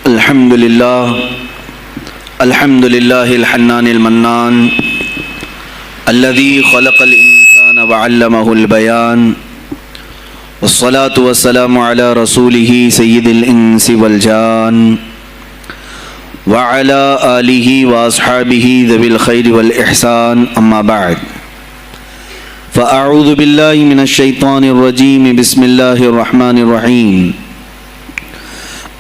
الحمد لله الحنان المنان الذي خلق الإنسان وعلمه البيان والصلاة والسلام على رسوله سيد الإنس والجان وعلى آله وأصحابه ذوي الخير والإحسان أما بعد فأعوذ بالله من الشيطان الرجيم بسم الله الرحمن الرحيم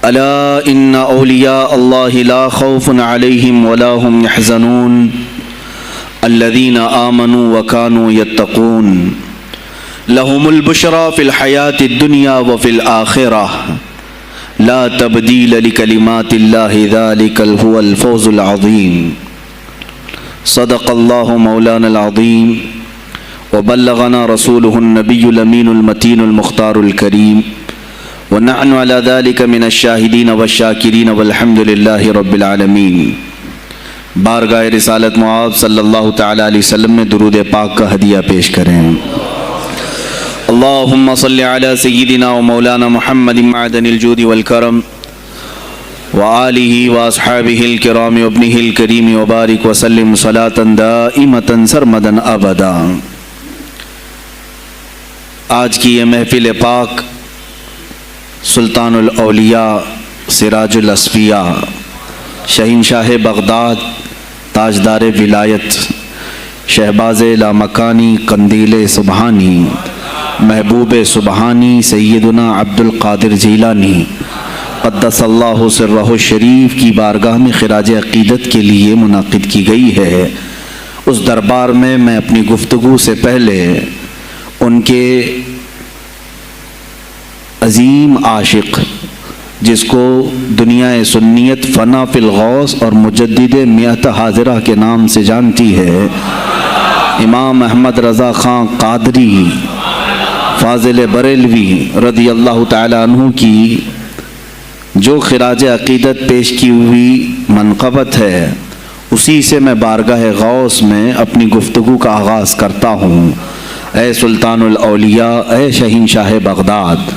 ألا إن أولياء الله لا خوف عليهم ولا هم يحزنون الذين آمنوا وكانوا يتقون لهم البشرى في الحياة الدنيا وفي الآخرة لا تبديل لكلمات الله ذلك هو الفوز العظيم صدق الله مولانا العظيم وبلغنا رسوله النبي الأمين المتين المختار الكريم ونحن على ذلك من الشاهدين والشاكرين والحمد لله رب العالمین۔ بارگاہ رسالت معاذ صلی اللہ تعالی علیہ وسلم میں درود پاک کا ہدیہ پیش کریں۔ اللہم صلی علی سیدنا و مولانا محمد معدن الجود والکرم وآلہ واصحابہ الکرام وابنہ الکریم وبارک وسلم صلاة دائمة سرمدا ابدا۔ آج کی یہ محفل پاک سلطان الاولیاء سراج الاصفیاء شہنشاہ بغداد تاجدار ولایت شہباز لامکانی قندیل سبحانی محبوب سبحانی سیدنا عبد القادر جیلانی قدس اللہ سرہ الشریف کی بارگاہ میں خراج عقیدت کے لیے منعقد کی گئی ہے۔ اس دربار میں میں اپنی گفتگو سے پہلے ان کے عظیم عاشق جس کو دنیا سنیت فنا فی الغوث اور مجدد میت حاضرہ کے نام سے جانتی ہے، امام احمد رضا خان قادری فاضل بریلوی رضی اللہ تعالی عنہ کی جو خراج عقیدت پیش کی ہوئی منقبت ہے، اسی سے میں بارگاہ غوث میں اپنی گفتگو کا آغاز کرتا ہوں۔ اے سلطان الاولیاء، اے شہنشاہ بغداد،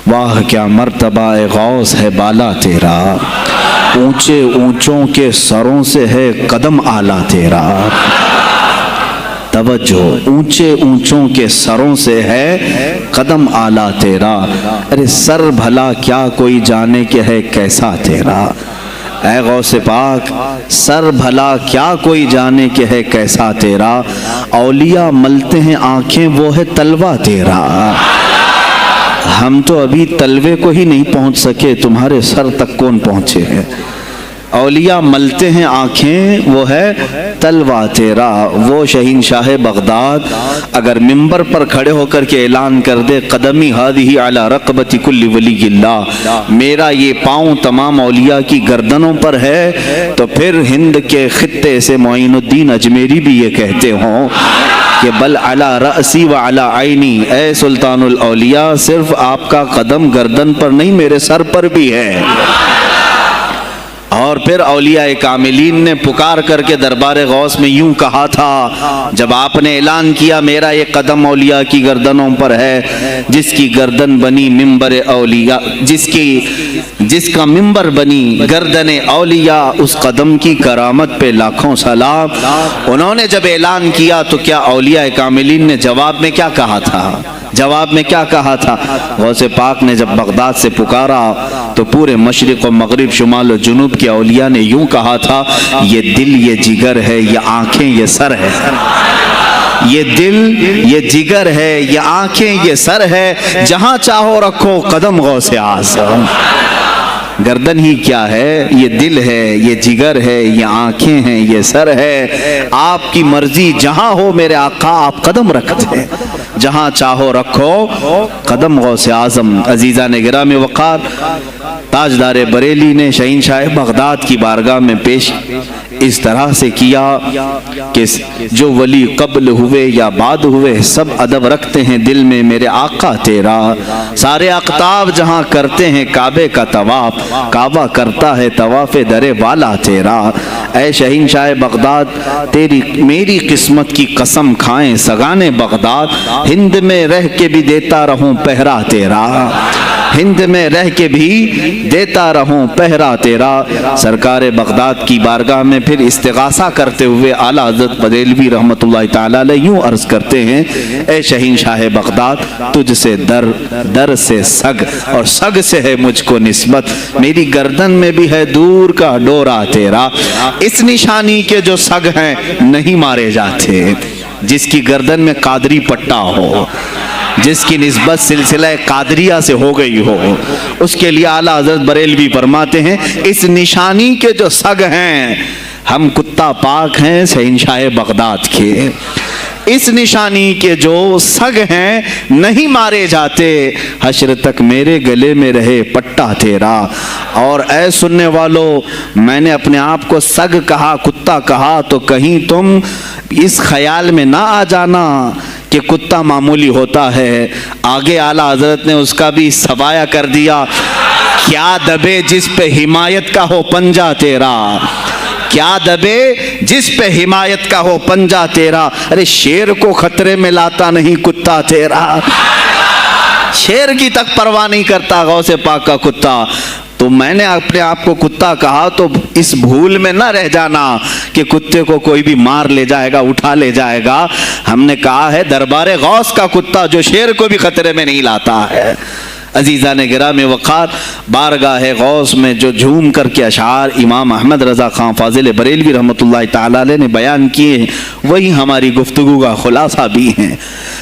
واہ کیا مرتبہ اے غوث ہے بالا تیرا، اونچے اونچوں کے سروں سے ہے قدم اعلیٰ تیرا۔ توجہ، اونچے اونچوں کے سروں سے ہے قدم اعلیٰ تیرا، ارے سر بھلا کیا کوئی جانے کہ ہے کیسا تیرا۔ اے غوث پاک، سر بھلا کیا کوئی جانے کہ ہے کیسا تیرا، اولیاء ملتے ہیں آنکھیں وہ ہے تلوہ تیرا۔ ہم تو ابھی تلوے کو ہی نہیں پہنچ سکے، تمہارے سر تک کون پہنچے ہیں۔ اولیاء ملتے ہیں آنکھیں وہ ہے تلوہ تیرا۔ وہ شہنشاہ بغداد اگر ممبر پر کھڑے ہو کر کے اعلان کر دے قدمی ہادی علی رقبت کل ولی اللہ، میرا یہ پاؤں تمام اولیاء کی گردنوں پر ہے، تو پھر ہند کے خطے سے معین الدین اجمیری بھی یہ کہتے ہوں کہ بل علی رأسی و علی عینی، اے سلطان الاولیاء صرف آپ کا قدم گردن پر نہیں میرے سر پر بھی ہے۔ اور پھر اولیاء کاملین نے پکار کر کے دربار غوث میں یوں کہا تھا جب آپ نے اعلان کیا میرا یہ قدم اولیاء کی گردنوں پر ہے، جس کی گردن بنی منبر اولیاء، جس کا منبر بنی گردن اولیاء، اس قدم کی کرامت پہ لاکھوں سلام۔ انہوں نے جب اعلان کیا تو کیا اولیاء کاملین نے جواب میں کیا کہا تھا؟ جواب میں کیا کہا تھا؟ غوث پاک نے جب بغداد سے پکارا تو پورے مشرق و مغرب شمال و جنوب کے اولیاء نے یوں کہا تھا، یہ دل یہ جگر ہے، یہ آنکھیں یہ سر ہے۔ یہ دل یہ جگر ہے، یہ آنکھیں یہ سر ہے، جہاں چاہو رکھو قدم غوث اعظم۔ گردن ہی کیا ہے، یہ دل ہے، یہ جگر ہے، یہ آنکھیں ہیں، یہ سر ہے، آپ کی مرضی جہاں ہو میرے آقا آپ قدم رکھتے ہیں، جہاں چاہو رکھو قدم غوث اعظم۔ عزیزان گرامی وقار، تاجدار بریلی نے شہنشاہ بغداد کی بارگاہ میں پیش اس طرح سے کیا کہ جو ولی قبل ہوئے یا بعد ہوئے سب ادب رکھتے ہیں دل میں میرے آقا تیرا، سارے اقطاب جہاں کرتے ہیں کعبے کا طواف، کعبہ کرتا ہے طواف در والا تیرا۔ اے شہنشاہ بغداد، تیری میری قسمت کی قسم کھائیں سگانے بغداد، ہند میں رہ کے بھی دیتا رہوں پہرا تیرا۔ ہند میں رہ کے بھی دیتا رہوں پہرا تیرا۔ سرکار بغداد کی بارگاہ میں پھر استغاثہ کرتے ہوئے اعلیٰ حضرت بریلوی رحمۃ اللہ تعالی علیہ یوں عرض کرتے ہیں، اے شہین شاہ بغداد، تجھ سے در، در سے سگ، اور سگ سے ہے مجھ کو نسبت، میری گردن میں بھی ہے دور کا ڈورا تیرا۔ اس نشانی کے جو سگ ہیں نہیں مارے جاتے، جس کی گردن میں قادری پٹا ہو، جس کی نسبت سلسلہ قادریہ سے ہو گئی ہو، اس کے لیے اعلیٰ حضرت بریلوی فرماتے ہیں اس نشانی کے جو سگ ہیں، ہم کتا پاک ہیں شہنشاہ بغداد کے، اس نشانی کے جو سگ ہیں نہیں مارے جاتے، حشر تک میرے گلے میں رہے پٹا تیرا۔ اور اے سننے والو، میں نے اپنے آپ کو سگ کہا، کتا کہا، تو کہیں تم اس خیال میں نہ آ جانا کہ کتا معمولی ہوتا ہے۔ آگے اعلیٰ حضرت نے اس کا بھی سوایہ کر دیا، کیا دبے جس پہ حمایت کا ہو پنجہ تیرا، کیا دبے جس پہ حمایت کا ہو پنجہ تیرا۔ ارے شیر کو خطرے میں لاتا نہیں کتا تیرا، شیر کی تک پرواہ نہیں کرتا غوث پاک کا کتا۔ تو میں نے اپنے آپ کو کتا کہا تو اس بھول میں نہ رہ جانا کہ کتے کو کوئی بھی مار لے جائے گا، اٹھا لے جائے گا۔ ہم نے کہا ہے دربار غوث کا کتا جو شیر کو بھی خطرے میں نہیں لاتا ہے۔ عزیزان گرامی وقار، بارگاہ غوث میں جو جھوم کر کے اشعار امام احمد رضا خان فاضل بریلوی رحمۃ اللہ تعالی علیہ نے بیان کیے ہیں، وہی ہماری گفتگو کا خلاصہ بھی ہیں۔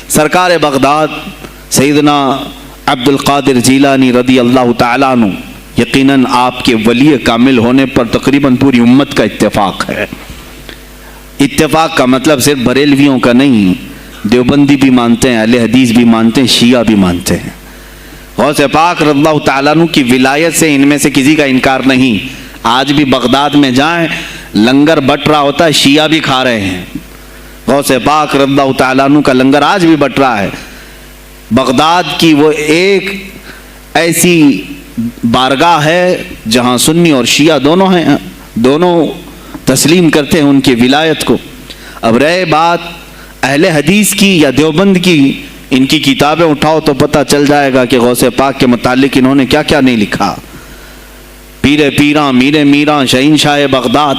سرکار بغداد سیدنا عبد القادر جیلانی رضی اللہ تعالیٰ عنہ، یقیناً آپ کے ولی کامل ہونے پر تقریباً پوری امت کا اتفاق ہے۔ اتفاق کا مطلب صرف بریلویوں کا نہیں، دیوبندی بھی مانتے ہیں، اہل حدیث بھی مانتے ہیں، شیعہ بھی مانتے ہیں۔ غوث پاک رضی اللہ تعالیٰ عنہ کی ولایت سے ان میں سے کسی کا انکار نہیں۔ آج بھی بغداد میں جائیں، لنگر بٹ رہا ہوتا ہے، شیعہ بھی کھا رہے ہیں۔ غوث پاک رضی اللہ تعالیٰ عنہ کا لنگر آج بھی بٹ رہا ہے۔ بغداد کی وہ ایک ایسی بارگاہ ہے جہاں سنی اور شیعہ دونوں ہیں، دونوں تسلیم کرتے ہیں ان کی ولایت کو۔ اب رہے بات اہل حدیث کی یا دیوبند کی، ان کی کتابیں اٹھاؤ تو پتہ چل جائے گا کہ غوث پاک کے متعلق انہوں نے کیا کیا نہیں لکھا۔ پیر پیراں، میر میراں، شہین شاہ بغداد،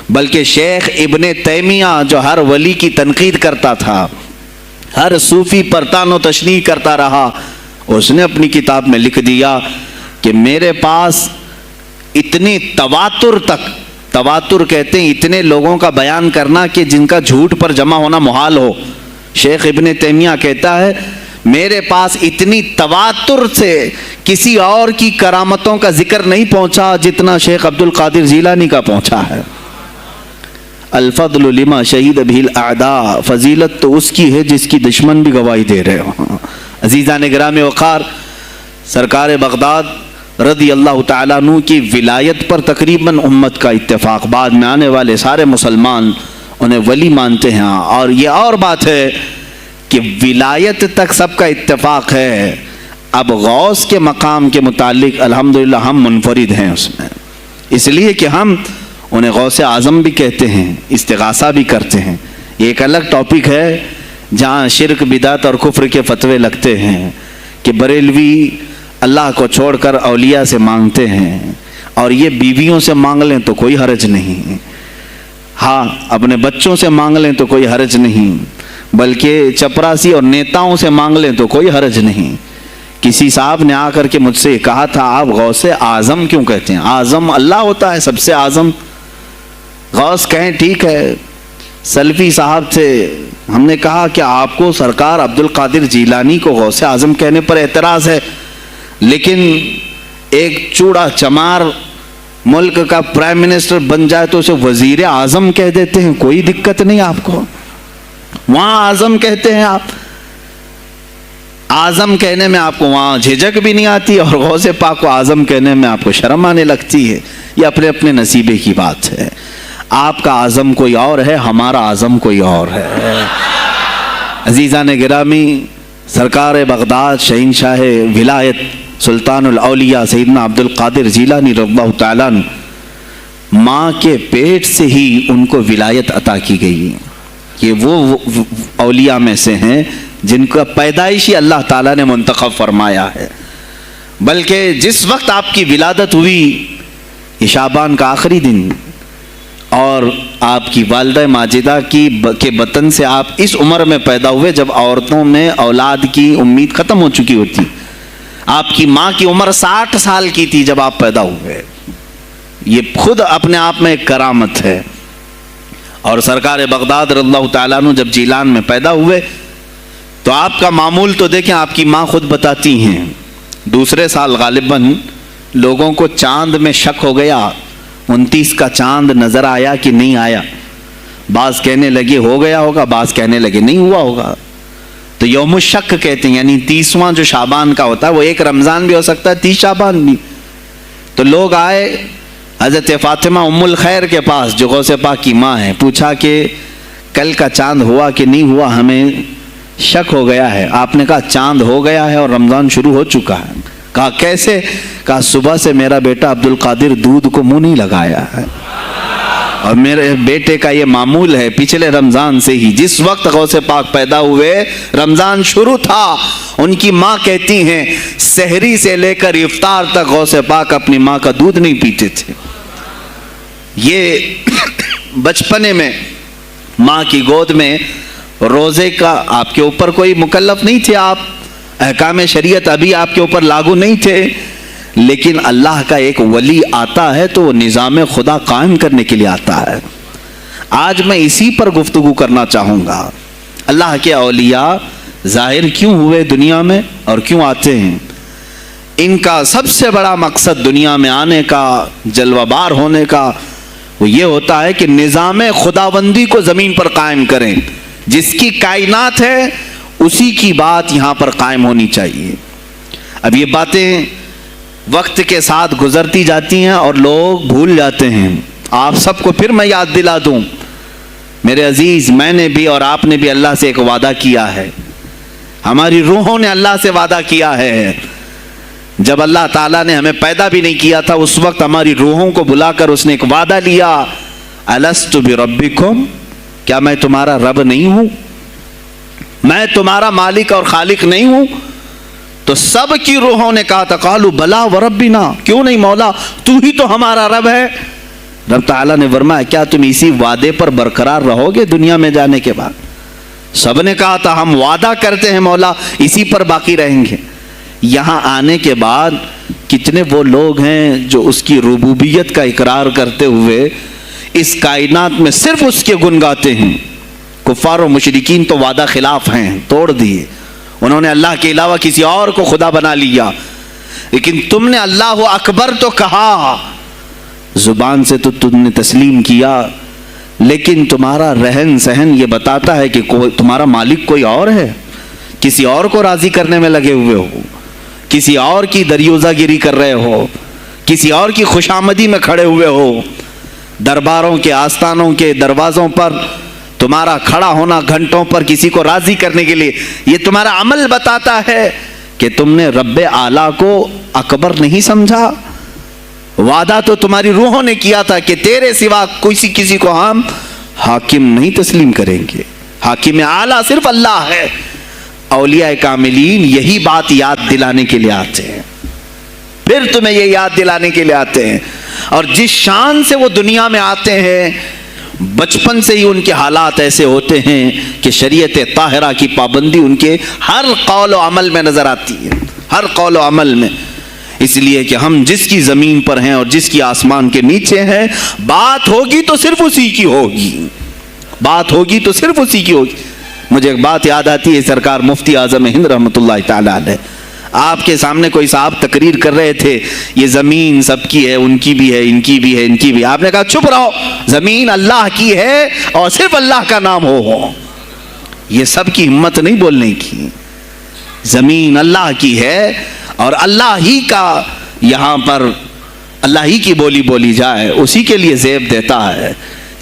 بلکہ شیخ ابن تیمیہ جو ہر ولی کی تنقید کرتا تھا، ہر صوفی پر طعن و تشنیع کرتا رہا، اس نے اپنی کتاب میں لکھ دیا کہ میرے پاس اتنی تواتر تک، تواتر کہتے ہیں اتنے لوگوں کا بیان کرنا کہ جن کا جھوٹ پر جمع ہونا محال ہو۔ شیخ ابن تیمیہ کہتا ہے میرے پاس اتنی تواتر سے کسی اور کی کرامتوں کا ذکر نہیں پہنچا جتنا شیخ عبد القادر جیلانی کا پہنچا ہے۔ الفضل لما شہید بہ الاعداء، فضیلت تو اس کی ہے جس کی دشمن بھی گواہی دے رہے ہوں۔ عزیزان گرامی وقار، سرکار بغداد رضی اللہ تعالیٰ عنہ کی ولایت پر تقریباً امت کا اتفاق، بعد میں آنے والے سارے مسلمان انہیں ولی مانتے ہیں۔ اور یہ اور بات ہے کہ ولایت تک سب کا اتفاق ہے، اب غوث کے مقام کے متعلق الحمدللہ ہم منفرد ہیں اس میں، اس لیے کہ ہم انہیں غوث اعظم بھی کہتے ہیں، استغاثہ بھی کرتے ہیں۔ یہ ایک الگ ٹاپک ہے جہاں شرک، بدعت اور کفر کے فتوے لگتے ہیں کہ بریلوی اللہ کو چھوڑ کر اولیاء سے مانگتے ہیں، اور یہ بیویوں سے مانگ لیں تو کوئی حرج نہیں، ہاں اپنے بچوں سے مانگ لیں تو کوئی حرج نہیں، بلکہ چپراسی اور نیتاؤں سے مانگ لیں تو کوئی حرج نہیں۔ کسی صاحب نے آ کر کے مجھ سے کہا تھا آپ غوث اعظم کیوں کہتے ہیں؟ اعظم اللہ ہوتا ہے سب سے اعظم، غوث کہیں ٹھیک ہے۔ سلفی صاحب سے ہم نے کہا کہ آپ کو سرکار عبد القادر جیلانی کو غوث اعظم کہنے پر اعتراض ہے، لیکن ایک چوڑا چمار ملک کا پرائم منسٹر بن جائے تو اسے وزیر اعظم کہہ دیتے ہیں، کوئی دقت نہیں آپ کو، وہاں اعظم کہتے ہیں آپ، اعظم کہنے میں آپ کو وہاں جھجک بھی نہیں آتی، اور غوث پاک کو اعظم کہنے میں آپ کو شرم آنے لگتی ہے۔ یہ اپنے اپنے نصیبے کی بات ہے، آپ کا اعظم کوئی اور ہے، ہمارا اعظم کوئی اور ہے۔ عزیزان گرامی، سرکار بغداد شہین شاہ ولایت سلطان الاولیاء سیدنا عبد القادر جیلانی رضی اللہ تعالیٰ عنہ، ماں کے پیٹ سے ہی ان کو ولایت عطا کی گئی۔ یہ وہ اولیاء میں سے ہیں جن کا پیدائشی اللہ تعالیٰ نے منتخب فرمایا ہے۔ بلکہ جس وقت آپ کی ولادت ہوئی یہ شعبان کا آخری دن، اور آپ کی والدہ ماجدہ کے بطن سے آپ اس عمر میں پیدا ہوئے جب عورتوں میں اولاد کی امید ختم ہو چکی ہوتی. آپ کی ماں کی عمر 60 سال کی تھی جب آپ پیدا ہوئے. یہ خود اپنے آپ میں ایک کرامت ہے. اور سرکار بغداد رضی اللہ تعالیٰ عنہ جب جیلان میں پیدا ہوئے تو آپ کا معمول تو دیکھیں، آپ کی ماں خود بتاتی ہیں دوسرے سال غالباً لوگوں کو چاند میں شک ہو گیا، 29 کا چاند نظر آیا کہ نہیں آیا. بعض کہنے لگے ہو گیا ہوگا، بعض کہنے لگے نہیں ہوا ہوگا. تو یوم الشک کہتے ہیں، یعنی 30واں جو شعبان کا ہوتا ہے وہ ایک رمضان بھی ہو سکتا ہے، 30 شعبان بھی. تو لوگ آئے حضرت فاطمہ ام الخیر کے پاس جو غوث پاک کی ماں ہے، پوچھا کہ کل کا چاند ہوا کہ نہیں ہوا، ہمیں شک ہو گیا ہے. آپ نے کہا چاند ہو گیا ہے اور رمضان شروع ہو چکا ہے. کہا کیسے؟ کہا صبح سے میرا بیٹا عبد القادر دودھ کو منہ نہیں لگایا ہے، اور میرے بیٹے کا یہ معمول ہے پچھلے رمضان سے ہی. جس وقت غوث پاک پیدا ہوئے رمضان شروع تھا. ان کی ماں کہتی ہیں سحری سے لے کر افطار تک غوث پاک اپنی ماں کا دودھ نہیں پیتے تھے. یہ بچپنے میں ماں کی گود میں روزے کا آپ کے اوپر کوئی مکلف نہیں تھے، آپ احکام شریعت ابھی آپ کے اوپر لاگو نہیں تھے، لیکن اللہ کا ایک ولی آتا ہے تو وہ نظام خدا قائم کرنے کے لیے آتا ہے. آج میں اسی پر گفتگو کرنا چاہوں گا. اللہ کے اولیاء ظاہر کیوں ہوئے دنیا میں اور کیوں آتے ہیں؟ ان کا سب سے بڑا مقصد دنیا میں آنے کا، جلوہ بار ہونے کا، وہ یہ ہوتا ہے کہ نظام خداوندی کو زمین پر قائم کریں. جس کی کائنات ہے اسی کی بات یہاں پر قائم ہونی چاہیے. اب یہ باتیں وقت کے ساتھ گزرتی جاتی ہیں اور لوگ بھول جاتے ہیں. آپ سب کو پھر میں یاد دلا دوں، میرے عزیز، میں نے بھی اور آپ نے بھی اللہ سے ایک وعدہ کیا ہے. ہماری روحوں نے اللہ سے وعدہ کیا ہے. جب اللہ تعالیٰ نے ہمیں پیدا بھی نہیں کیا تھا اس وقت ہماری روحوں کو بلا کر اس نے ایک وعدہ لیا، الست بربکم، کیا میں تمہارا رب نہیں ہوں؟ میں تمہارا مالک اور خالق نہیں ہوں؟ تو سب کی روحوں نے کہا تھا قالوا بلا وربنا، کیوں نہیں مولا، تو ہی تو ہمارا رب ہے. رب تعالیٰ نے فرمایا کیا تم اسی وعدے پر برقرار رہو گے دنیا میں جانے کے بعد؟ سب نے کہا تھا ہم وعدہ کرتے ہیں مولا اسی پر باقی رہیں گے. یہاں آنے کے بعد کتنے وہ لوگ ہیں جو اس کی ربوبیت کا اقرار کرتے ہوئے اس کائنات میں صرف اس کے گن گاتے ہیں. کفار و مشرکین تو وعدہ خلاف ہیں، توڑ دیے، انہوں نے اللہ کے علاوہ کسی اور کو خدا بنا لیا. لیکن تم نے اللہ اکبر تو کہا، زبان سے تو تم نے تسلیم کیا، لیکن تمہارا رہن سہن یہ بتاتا ہے کہ تمہارا مالک کوئی اور ہے. کسی اور کو راضی کرنے میں لگے ہوئے ہو، کسی اور کی دریوزہ گیری کر رہے ہو، کسی اور کی خوشامدی میں کھڑے ہوئے ہو. درباروں کے آستانوں کے دروازوں پر تمہارا کھڑا ہونا گھنٹوں پر کسی کو راضی کرنے کے لیے، یہ تمہارا عمل بتاتا ہے کہ تم نے رب اعلیٰ کو اکبر نہیں سمجھا. وعدہ تو تمہاری روحوں نے کیا تھا کہ تیرے سوا کسی کو ہم حاکم نہیں تسلیم کریں گے. حاکم اعلیٰ صرف اللہ ہے. اولیاء کاملین یہی بات یاد دلانے کے لیے آتے ہیں، پھر تمہیں یہ یاد دلانے کے لیے آتے ہیں. اور جس شان سے وہ دنیا میں آتے ہیں بچپن سے ہی ان کے حالات ایسے ہوتے ہیں کہ شریعت طاہرہ کی پابندی ان کے ہر قول و عمل میں نظر آتی ہے، ہر قول و عمل میں. اس لیے کہ ہم جس کی زمین پر ہیں اور جس کی آسمان کے نیچے ہیں، بات ہوگی تو صرف اسی کی ہوگی، بات ہوگی تو صرف اسی کی ہوگی. مجھے ایک بات یاد آتی ہے، سرکار مفتی اعظم ہند رحمۃ اللہ تعالیٰ علیہ آپ کے سامنے کوئی صاحب تقریر کر رہے تھے، یہ زمین سب کی ہے، ان کی بھی ہے، ان کی بھی ہے، ان کی بھی ہے. آپ نے کہا چپ رہو، زمین اللہ کی ہے اور صرف اللہ کا نام ہو. یہ سب کی ہمت نہیں بولنے کی. زمین اللہ کی ہے اور اللہ ہی کا یہاں پر اللہ ہی کی بولی بولی جائے، اسی کے لیے زیب دیتا ہے.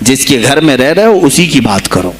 جس کے گھر میں رہ رہے ہو اسی کی بات کرو.